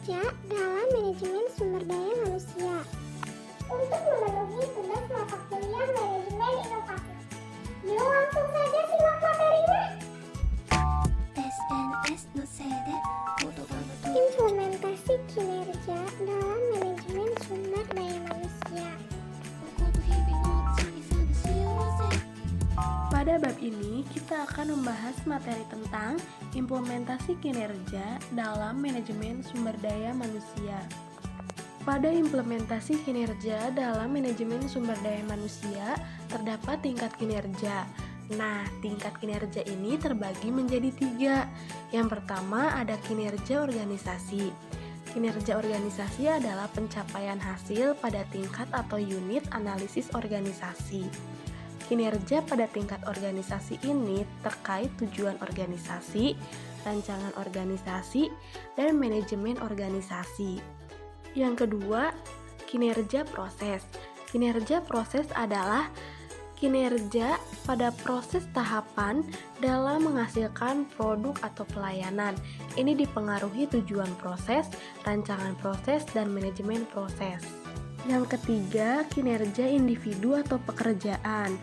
kinerja dalam manajemen sumber daya manusia. Untuk memenuhi tugas mata kuliah manajemen inovasi. Yuk langsung saja simak materinya. SNS のせいで言葉の Implementasi kinerja dalam manajemen sumber daya manusia. こと日々の小さな幸せ Pada bab ini, kita akan membahas materi tentang implementasi kinerja dalam manajemen sumber daya manusia. Pada implementasi kinerja dalam manajemen sumber daya manusia, terdapat tingkat kinerja. Nah, tingkat kinerja ini terbagi menjadi 3. Yang pertama ada kinerja organisasi. Kinerja organisasi adalah pencapaian hasil pada tingkat atau unit analisis organisasi. Kinerja pada tingkat organisasi ini terkait tujuan organisasi, rancangan organisasi, dan manajemen organisasi. Yang kedua, kinerja proses. Kinerja proses adalah kinerja pada proses tahapan dalam menghasilkan produk atau pelayanan. Ini dipengaruhi tujuan proses, rancangan proses, dan manajemen proses. Yang ketiga, kinerja individu atau pekerjaan.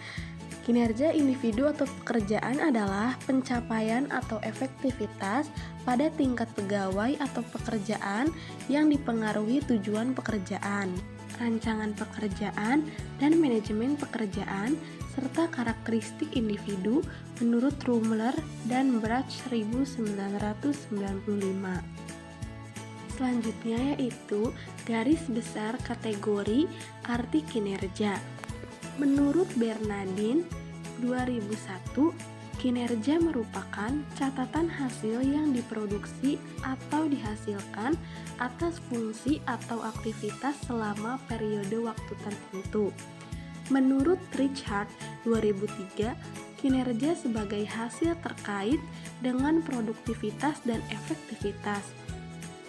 Kinerja individu atau pekerjaan adalah pencapaian atau efektivitas pada tingkat pegawai atau pekerjaan yang dipengaruhi tujuan pekerjaan, rancangan pekerjaan, dan manajemen pekerjaan, serta karakteristik individu menurut Rumler dan Brach 1995. Selanjutnya yaitu garis besar kategori arti kinerja. Menurut Bernardin 2001, kinerja merupakan catatan hasil yang diproduksi atau dihasilkan atas fungsi atau aktivitas selama periode waktu tertentu. Menurut Richard 2003, kinerja sebagai hasil terkait dengan produktivitas dan efektivitas.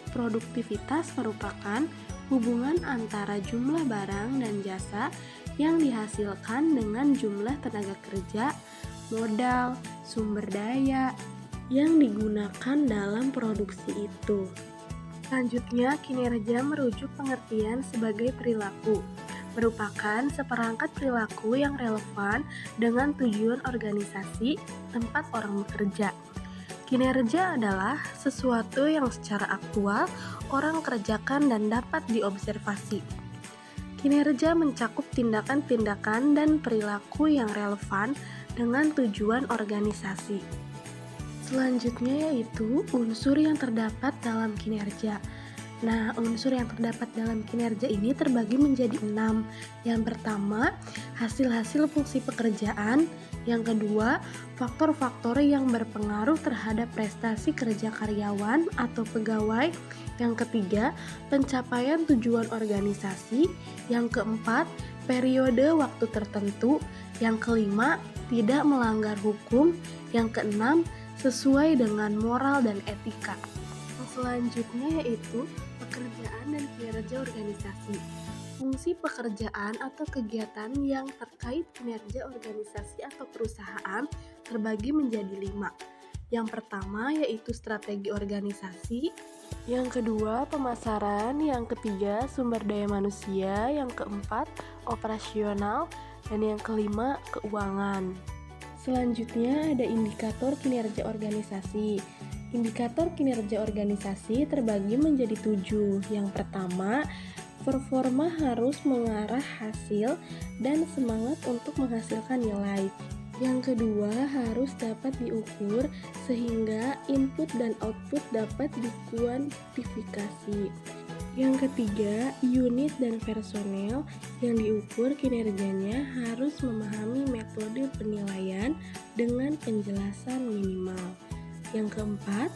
Produktivitas merupakan hubungan antara jumlah barang dan jasa yang dihasilkan dengan jumlah tenaga kerja, modal, sumber daya yang digunakan dalam produksi itu. Selanjutnya, kinerja merujuk pengertian sebagai perilaku. Merupakan seperangkat perilaku yang relevan dengan tujuan organisasi tempat orang bekerja. Kinerja adalah sesuatu yang secara aktual orang kerjakan dan dapat diobservasi. Kinerja mencakup tindakan-tindakan dan perilaku yang relevan dengan tujuan organisasi. Selanjutnya yaitu unsur yang terdapat dalam kinerja. Nah, unsur yang terdapat dalam kinerja ini terbagi menjadi 6. Yang pertama, hasil-hasil fungsi pekerjaan. Yang kedua, faktor-faktor yang berpengaruh terhadap prestasi kerja karyawan atau pegawai. Yang ketiga, pencapaian tujuan organisasi. Yang keempat, periode waktu tertentu. Yang kelima, tidak melanggar hukum. Yang keenam, sesuai dengan moral dan etika. Selanjutnya yaitu pekerjaan dan kinerja organisasi. Fungsi pekerjaan atau kegiatan yang terkait kinerja organisasi atau perusahaan terbagi menjadi 5. Yang pertama yaitu strategi organisasi, yang kedua pemasaran, yang ketiga sumber daya manusia, yang keempat operasional, dan yang kelima keuangan. Selanjutnya ada indikator kinerja organisasi. Indikator kinerja organisasi terbagi menjadi 7. Yang pertama, performa harus mengarah hasil dan semangat untuk menghasilkan nilai. Yang kedua, harus dapat diukur sehingga input dan output dapat dikuantifikasi. Yang ketiga, unit dan personel yang diukur kinerjanya harus memahami metode penilaian dengan penjelasan minimal. Yang keempat,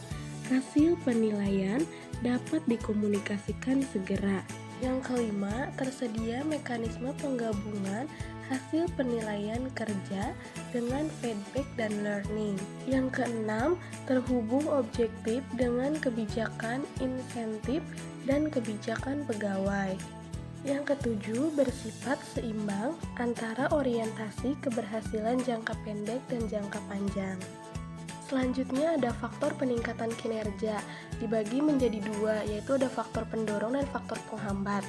hasil penilaian dapat dikomunikasikan segera. Yang kelima, tersedia mekanisme penggabungan hasil penilaian kerja dengan feedback dan learning. Yang keenam, terhubung objektif dengan kebijakan insentif dan kebijakan pegawai. Yang ketujuh, bersifat seimbang antara orientasi keberhasilan jangka pendek dan jangka panjang. Selanjutnya ada faktor peningkatan kinerja, dibagi menjadi dua, yaitu ada faktor pendorong dan faktor penghambat.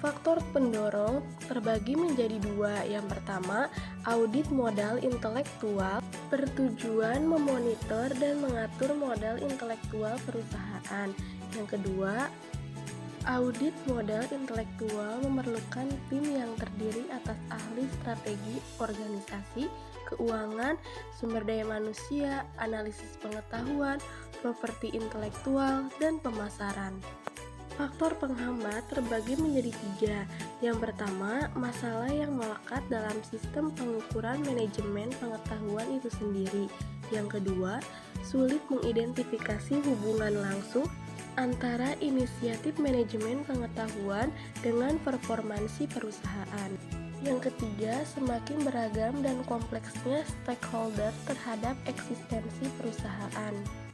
Faktor pendorong terbagi menjadi dua. Yang pertama, audit modal intelektual, bertujuan memonitor dan mengatur modal intelektual perusahaan. Yang kedua, audit modal intelektual memerlukan tim yang terdiri atas ahli strategi organisasi, keuangan, sumber daya manusia, analisis pengetahuan, properti intelektual, dan pemasaran. Faktor penghambat terbagi menjadi tiga. Yang pertama, masalah yang melekat dalam sistem pengukuran manajemen pengetahuan itu sendiri. Yang kedua, sulit mengidentifikasi hubungan langsung antara inisiatif manajemen pengetahuan dengan performansi perusahaan. Yang ketiga, semakin beragam dan kompleksnya stakeholder terhadap eksistensi perusahaan.